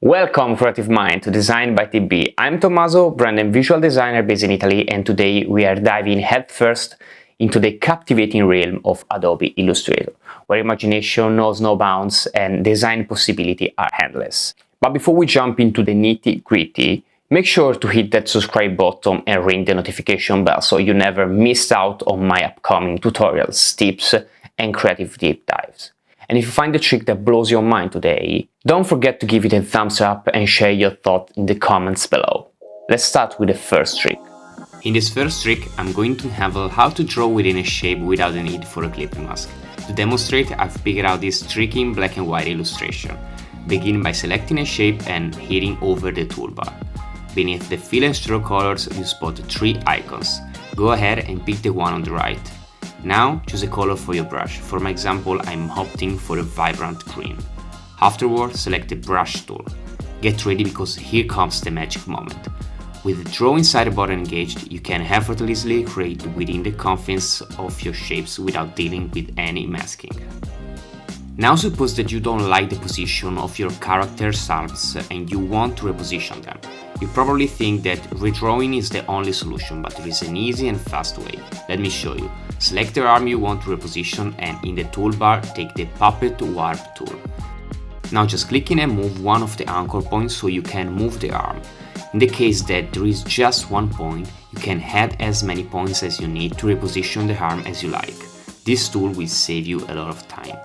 Welcome Creative Mind to Design by TB. I'm Tommaso, brand and visual designer based in Italy, and today we are diving headfirst into the captivating realm of Adobe Illustrator, where imagination knows no bounds and design possibilities are endless. But before we jump into the nitty-gritty, make sure to hit that subscribe button and ring the notification bell so you never miss out on my upcoming tutorials, tips, and creative deep dives. And if you find the trick that blows your mind today, don't forget to give it a thumbs up and share your thoughts in the comments below. Let's start with the first trick. In this first trick, I'm going to handle how to draw within a shape without the need for a clipping mask. To demonstrate, I've figured out this tricky black and white illustration. Begin by selecting a shape and hitting over the toolbar. Beneath the fill and stroke colors, you spot 3 icons. Go ahead and pick the one on the right. Now choose a color for your brush. For my example, I'm opting for a vibrant green. Afterwards, select the brush tool. Get ready because here comes the magic moment. With the draw inside button engaged, you can effortlessly create within the confines of your shapes without dealing with any masking. Now suppose that you don't like the position of your character's arms and you want to reposition them. You probably think that redrawing is the only solution, but there is an easy and fast way. Let me show you. Select the arm you want to reposition and in the toolbar take the Puppet Warp tool. Now just click in and move one of the anchor points so you can move the arm. In the case that there is just one point, you can add as many points as you need to reposition the arm as you like. This tool will save you a lot of time.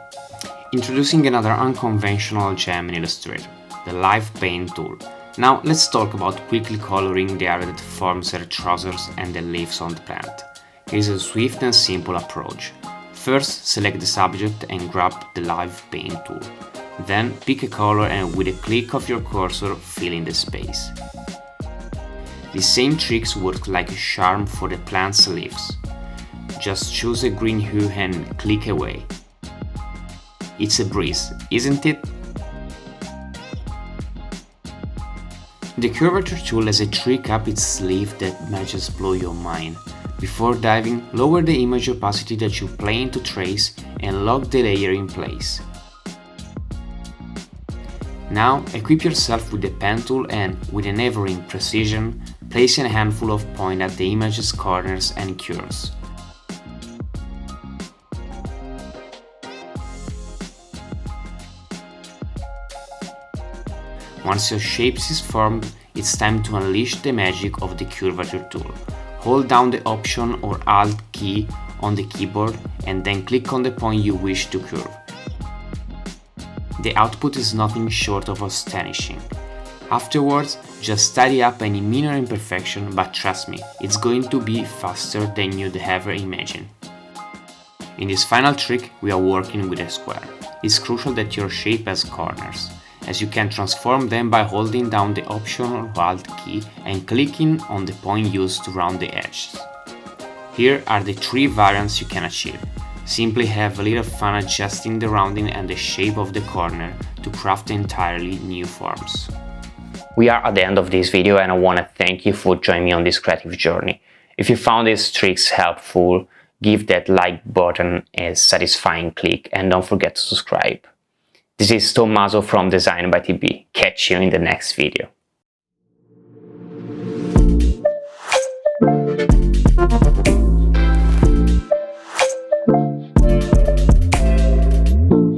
Introducing another unconventional gem in Illustrator, the Live Paint tool. Now let's talk about quickly coloring the area that forms her trousers and the leaves on the plant. Here's a swift and simple approach. First, select the subject and grab the Live Paint tool. Then pick a color and with a click of your cursor, fill in the space. The same tricks work like a charm for the plant's leaves. Just choose a green hue and click away. It's a breeze, isn't it? The curvature tool has a trick up its sleeve that might just blow your mind. Before diving, lower the image opacity that you plan to trace and lock the layer in place. Now equip yourself with the pen tool and, with unwavering precision, place a handful of points at the image's corners and curves. Once your shape is formed, it's time to unleash the magic of the curvature tool. Hold down the Option or Alt key on the keyboard and then click on the point you wish to curve. The output is nothing short of astonishing. Afterwards, just tidy up any minor imperfection, but trust me, it's going to be faster than you'd ever imagine. In this final trick, we are working with a square. It's crucial that your shape has corners, as you can transform them by holding down the Option or Alt key and clicking on the point used to round the edges. Here are the 3 variants you can achieve. Simply have a little fun adjusting the rounding and the shape of the corner to craft entirely new forms. We are at the end of this video and I want to thank you for joining me on this creative journey. If you found these tricks helpful, give that like button a satisfying click and don't forget to subscribe. This is Tommaso from Design by TB. Catch you in the next video.